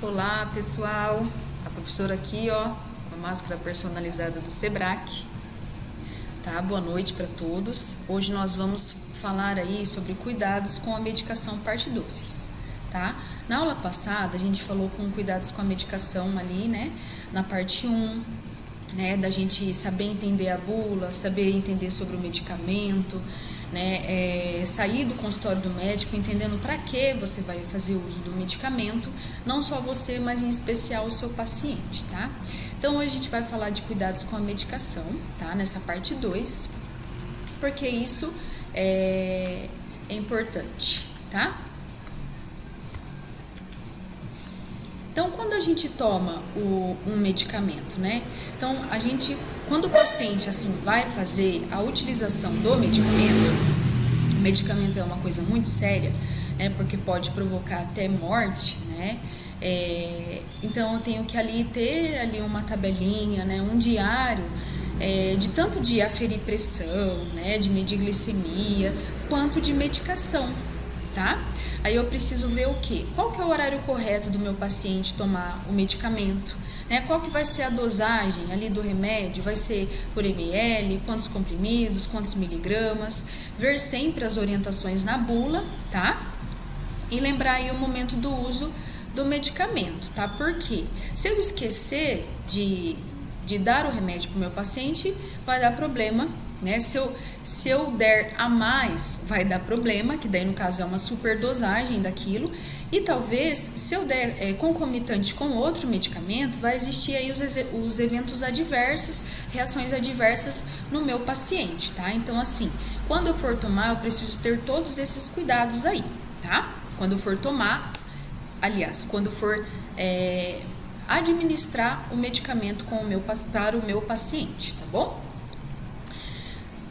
Olá pessoal, a professora aqui com a máscara personalizada do Sebrae, tá? Boa noite para todos. Hoje nós vamos falar aí sobre cuidados com a medicação parte 2, tá? Na aula passada a gente falou com cuidados com a medicação ali, né? Na parte 1, né? Da gente saber entender a bula, saber entender sobre o medicamento, né, sair do consultório do médico entendendo para que você vai fazer uso do medicamento, não só você, mas em especial o seu paciente, tá? Então hoje a gente vai falar de cuidados com a medicação, tá? Nessa parte 2, porque isso é importante, tá? Então, quando a gente toma um medicamento, né? Então, quando o paciente assim vai fazer a utilização do medicamento, o medicamento é uma coisa muito séria, né? Porque pode provocar até morte, né? Então, eu tenho que ter ali uma tabelinha, né? Um diário, de tanto de aferir pressão, né? De medir glicemia, quanto de medicação, tá? Aí eu preciso ver o quê? Qual que é o horário correto do meu paciente tomar o medicamento? Né? Qual que vai ser a dosagem ali do remédio? Vai ser por ml, quantos comprimidos, quantos miligramas? Ver sempre as orientações na bula, tá? E lembrar aí o momento do uso do medicamento, tá? Porque se eu esquecer de dar o remédio para o meu paciente, vai dar problema, né? Se eu der a mais, vai dar problema, que daí no caso é uma superdosagem daquilo, e talvez se eu der concomitante com outro medicamento, vai existir aí os eventos adversos, reações adversas no meu paciente, tá? Então assim, quando eu for tomar, eu preciso ter todos esses cuidados aí, tá? Quando eu for tomar, quando for administrar o medicamento para o meu paciente, tá bom?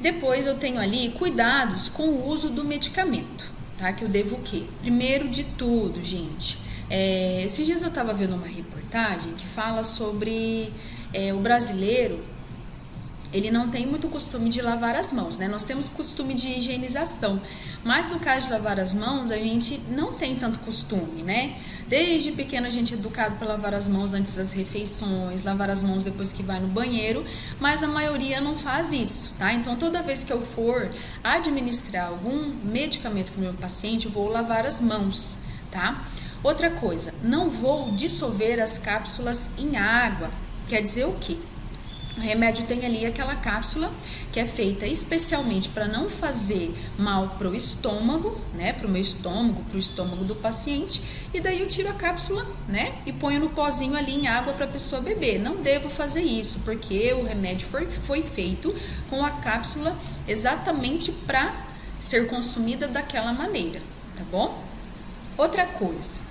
Depois eu tenho ali cuidados com o uso do medicamento, tá? Que eu devo o quê? Primeiro de tudo, gente, esses dias eu estava vendo uma reportagem que fala sobre o brasileiro, ele não tem muito costume de lavar as mãos, né? Nós temos costume de higienização, mas no caso de lavar as mãos, a gente não tem tanto costume, né? Desde pequeno a gente é educado para lavar as mãos antes das refeições, lavar as mãos depois que vai no banheiro, mas a maioria não faz isso, tá? Então toda vez que eu for administrar algum medicamento para o meu paciente, eu vou lavar as mãos, tá? Outra coisa, não vou dissolver as cápsulas em água. Quer dizer o quê? O remédio tem ali aquela cápsula que é feita especialmente para não fazer mal para o estômago, né? Para o meu estômago, para o estômago do paciente. E daí eu tiro a cápsula, né? E ponho no pozinho ali em água para a pessoa beber. Não devo fazer isso, porque o remédio foi feito com a cápsula exatamente para ser consumida daquela maneira, tá bom? Outra coisa.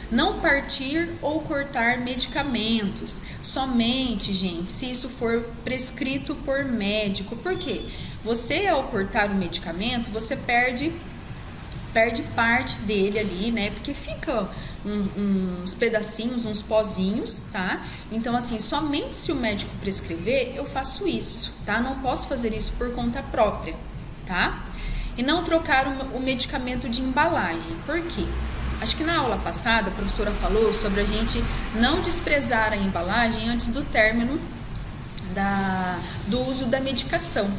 Não partir ou cortar medicamentos, somente, gente, se isso for prescrito por médico. Por quê? Você, ao cortar o medicamento, você perde parte dele ali, né? Porque fica uns pedacinhos, uns pozinhos, tá? Então, assim, somente se o médico prescrever, eu faço isso, tá? Não posso fazer isso por conta própria, tá? E não trocar o medicamento de embalagem. Por quê? Acho que na aula passada a professora falou sobre a gente não desprezar a embalagem antes do término do uso da medicação.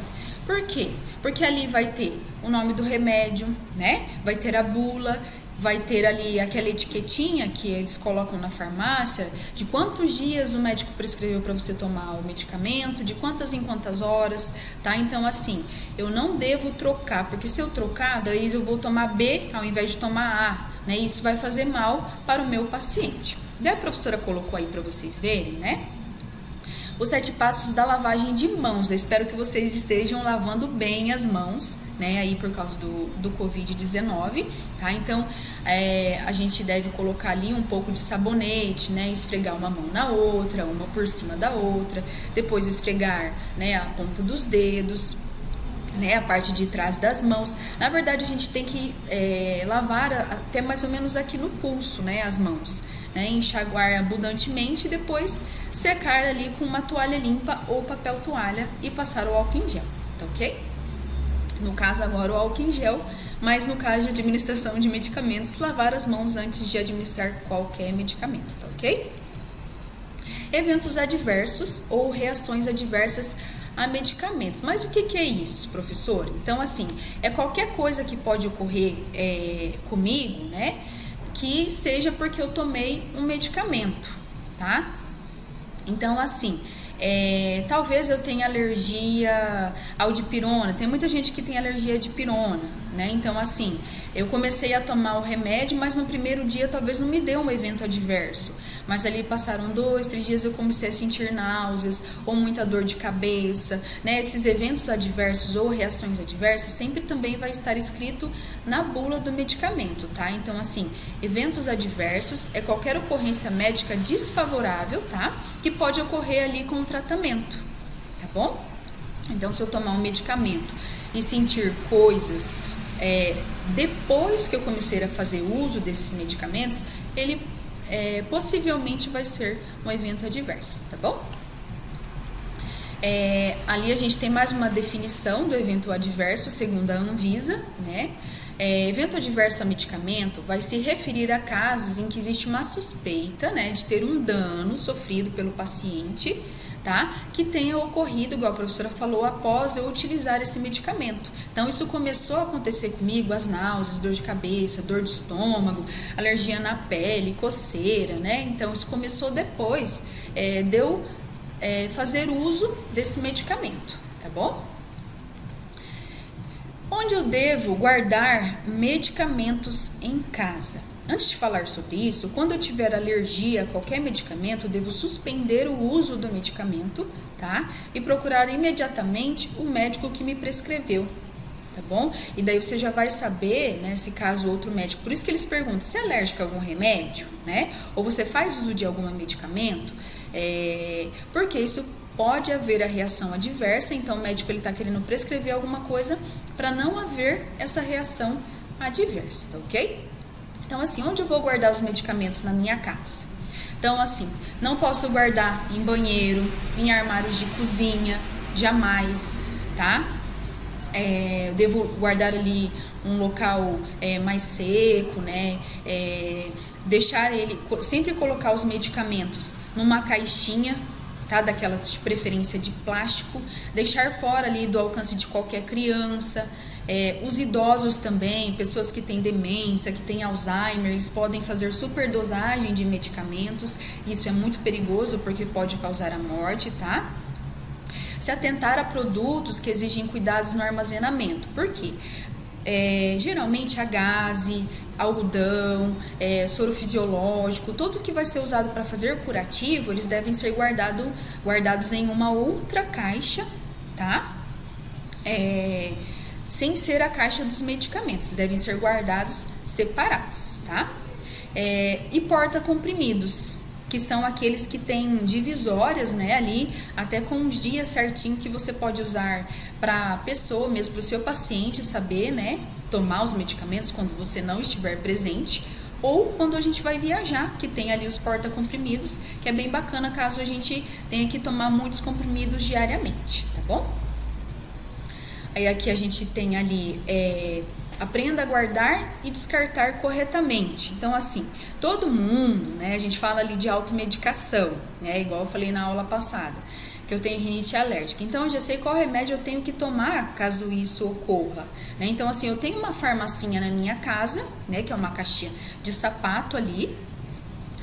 Por quê? Porque ali vai ter o nome do remédio, né? Vai ter a bula, vai ter ali aquela etiquetinha que eles colocam na farmácia de quantos dias o médico prescreveu para você tomar o medicamento, de quantas em quantas horas, tá? Então, assim, eu não devo trocar, porque se eu trocar, daí eu vou tomar B ao invés de tomar A, né? Isso vai fazer mal para o meu paciente. Daí a professora colocou aí para vocês verem, né? Os 7 passos da lavagem de mãos. Eu espero que vocês estejam lavando bem as mãos, né? Aí por causa do Covid-19, tá? Então, a gente deve colocar ali um pouco de sabonete, né? Esfregar uma mão na outra, uma por cima da outra. Depois esfregar, né? A ponta dos dedos, né, a parte de trás das mãos. Na verdade, a gente tem que lavar até mais ou menos aqui no pulso, né, as mãos, né, enxaguar abundantemente e depois secar ali com uma toalha limpa ou papel toalha e passar o álcool em gel, tá ok? No caso agora o álcool em gel mas no caso de administração de medicamentos, lavar as mãos antes de administrar qualquer medicamento, tá ok? Eventos adversos ou reações adversas a medicamentos. Mas o que é isso, professor? Então, assim, é qualquer coisa que pode ocorrer comigo, né, que seja porque eu tomei um medicamento, tá? Então, assim, talvez eu tenha alergia ao dipirona. Tem muita gente que tem alergia à dipirona, né? Então, assim, eu comecei a tomar o remédio, mas no primeiro dia talvez não me deu um evento adverso. Mas ali passaram 2, 3 dias, eu comecei a sentir náuseas ou muita dor de cabeça, né? Esses eventos adversos ou reações adversas sempre também vai estar escrito na bula do medicamento, tá? Então, assim, eventos adversos é qualquer ocorrência médica desfavorável, tá? Que pode ocorrer ali com o tratamento, tá bom? Então, se eu tomar um medicamento e sentir coisas depois que eu comecei a fazer uso desses medicamentos, ele possivelmente vai ser um evento adverso, tá bom? Ali a gente tem mais uma definição do evento adverso segundo a Anvisa, né? Evento adverso a medicamento vai se referir a casos em que existe uma suspeita, né, de ter um dano sofrido pelo paciente, tá? Que tenha ocorrido, igual a professora falou, após eu utilizar esse medicamento. Então, isso começou a acontecer comigo, as náuseas, dor de cabeça, dor de estômago, alergia na pele, coceira, né? Então, isso começou depois de eu fazer uso desse medicamento, tá bom? Onde eu devo guardar medicamentos em casa? Antes de falar sobre isso, quando eu tiver alergia a qualquer medicamento, eu devo suspender o uso do medicamento, tá? E procurar imediatamente o médico que me prescreveu, tá bom? E daí você já vai saber, né, se caso outro médico... Por isso que eles perguntam, você é alérgico a algum remédio, né? Ou você faz uso de algum medicamento? Porque isso pode haver a reação adversa, então o médico está querendo prescrever alguma coisa para não haver essa reação adversa, tá ok? Então, assim, onde eu vou guardar os medicamentos na minha casa? Então, assim, não posso guardar em banheiro, em armários de cozinha, jamais, tá? Eu devo guardar ali um local mais seco, né? Deixar ele, sempre colocar os medicamentos numa caixinha, tá? Daquelas de preferência de plástico, deixar fora ali do alcance de qualquer criança. Os idosos também, pessoas que têm demência, que têm Alzheimer, eles podem fazer superdosagem de medicamentos. Isso é muito perigoso porque pode causar a morte, tá? Se atentar a produtos que exigem cuidados no armazenamento. Por quê? Geralmente a gaze, algodão, soro fisiológico, tudo que vai ser usado para fazer curativo, eles devem ser guardados em uma outra caixa, tá? Sem ser a caixa dos medicamentos, devem ser guardados separados, tá? E porta-comprimidos, que são aqueles que têm divisórias, né, ali, até com os dias certinho que você pode usar para a pessoa, mesmo para o seu paciente saber, né, tomar os medicamentos quando você não estiver presente, ou quando a gente vai viajar, que tem ali os porta-comprimidos, que é bem bacana caso a gente tenha que tomar muitos comprimidos diariamente, tá bom? Aí aqui a gente tem ali, aprenda a guardar e descartar corretamente. Então, assim, todo mundo, né, a gente fala ali de automedicação, né, igual eu falei na aula passada, que eu tenho rinite alérgica. Então, eu já sei qual remédio eu tenho que tomar caso isso ocorra, né? Então, assim, eu tenho uma farmacinha na minha casa, né, que é uma caixinha de sapato ali,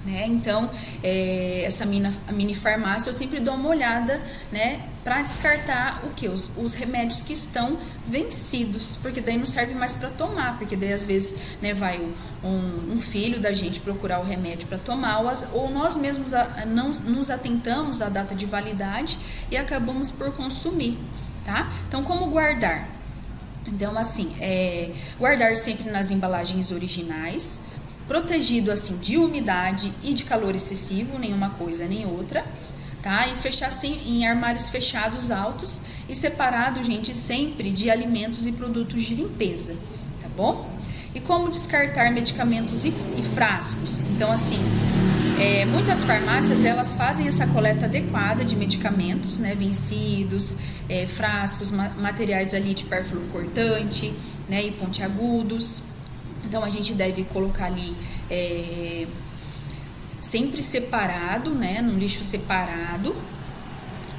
né? Então, essa mini farmácia eu sempre dou uma olhada, né, para descartar o que? Os remédios que estão vencidos, porque daí não serve mais para tomar, porque daí às vezes, né, vai um filho da gente procurar o remédio para tomar, ou nós mesmos não nos atentamos à data de validade e acabamos por consumir, tá? Então, como guardar? Então, assim, guardar sempre nas embalagens originais, protegido assim de umidade e de calor excessivo, nenhuma coisa nem outra, tá? E fechar assim em armários fechados altos e separado, gente, sempre de alimentos e produtos de limpeza, tá bom? E como descartar medicamentos e frascos? Então, assim, muitas farmácias, elas fazem essa coleta adequada de medicamentos, né, vencidos, frascos, materiais ali de pérfluo cortante, né, e pontiagudos. Então a gente deve colocar ali sempre separado, né, num lixo separado,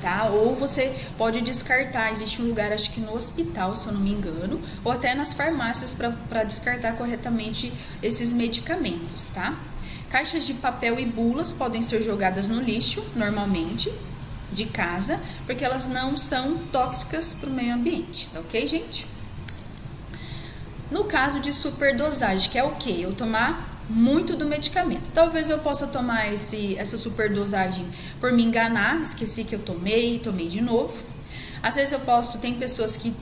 tá? Ou você pode descartar, existe um lugar, acho que no hospital, se eu não me engano, ou até nas farmácias para descartar corretamente esses medicamentos, tá? Caixas de papel e bulas podem ser jogadas no lixo, normalmente, de casa, porque elas não são tóxicas para o meio ambiente, tá ok, gente? No caso de superdosagem, que é o quê? Eu tomar muito do medicamento. Talvez eu possa tomar essa superdosagem por me enganar, esqueci que eu tomei de novo. Às vezes tem pessoas que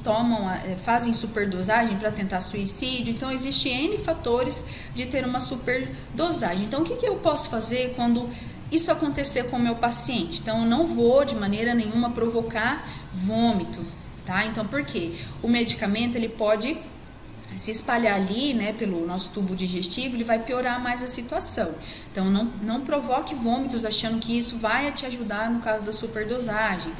fazem superdosagem para tentar suicídio, então existe N fatores de ter uma superdosagem. Então o que eu posso fazer quando isso acontecer com o meu paciente? Então eu não vou de maneira nenhuma provocar vômito, tá? Então por quê? O medicamento ele pode se espalhar ali, né, pelo nosso tubo digestivo, ele vai piorar mais a situação. Então, não provoque vômitos achando que isso vai te ajudar no caso da superdosagem.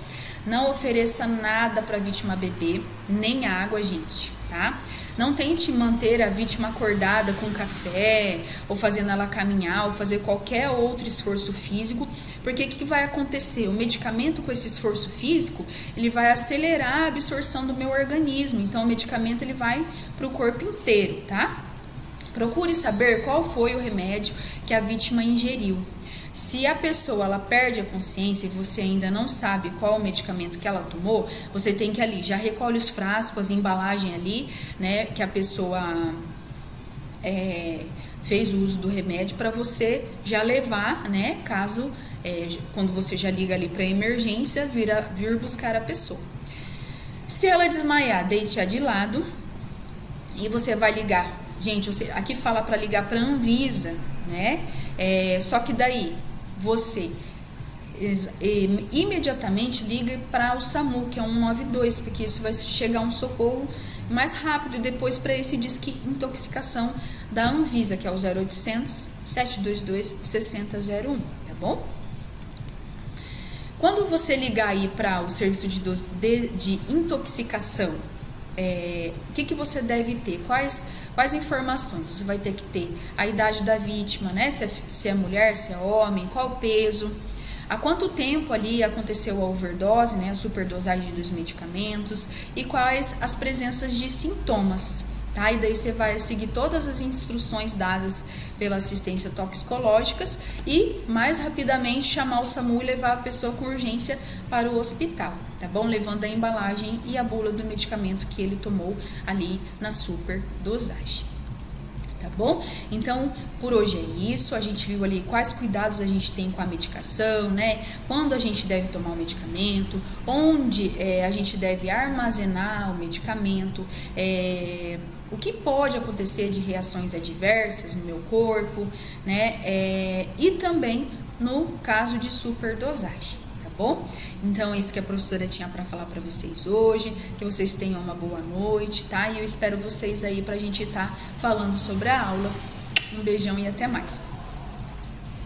Não ofereça nada para a vítima beber, nem água, gente, tá? Não tente manter a vítima acordada com café, ou fazendo ela caminhar, ou fazer qualquer outro esforço físico, porque o que vai acontecer? O medicamento com esse esforço físico, ele vai acelerar a absorção do meu organismo, então o medicamento ele vai para o corpo inteiro, tá? Procure saber qual foi o remédio que a vítima ingeriu. Se a pessoa ela perde a consciência e você ainda não sabe qual o medicamento que ela tomou, você tem que ali, já recolhe os frascos, a embalagem ali, né, que a pessoa fez o uso do remédio para você já levar, né, caso, quando você já liga ali para emergência, vir buscar a pessoa. Se ela desmaiar, deite-a de lado e você vai ligar. Gente, aqui fala para ligar para a Anvisa, né? Só que daí você imediatamente liga para o SAMU, que é 192, porque isso vai chegar um socorro mais rápido, e depois para esse disque intoxicação da Anvisa, que é o 0800 722 6001, tá bom? Quando você ligar aí para o serviço de intoxicação, o que você deve ter? Quais informações? Você vai ter que ter a idade da vítima, né? Se é mulher, se é homem, qual o peso, há quanto tempo ali aconteceu a overdose, né? A superdosagem dos medicamentos, e quais as presenças de sintomas, tá? E daí você vai seguir todas as instruções dadas pela assistência toxicológicas e mais rapidamente chamar o SAMU e levar a pessoa com urgência para o hospital, tá bom? Levando a embalagem e a bula do medicamento que ele tomou ali na superdosagem, tá bom? Então, por hoje é isso. A gente viu ali quais cuidados a gente tem com a medicação, né? Quando a gente deve tomar o medicamento, onde a gente deve armazenar o medicamento, o que pode acontecer de reações adversas no meu corpo, né? E também no caso de superdosagem, tá bom? Então, é isso que a professora tinha para falar para vocês hoje. Que vocês tenham uma boa noite, tá? E eu espero vocês aí para a gente estar falando sobre a aula. Um beijão e até mais.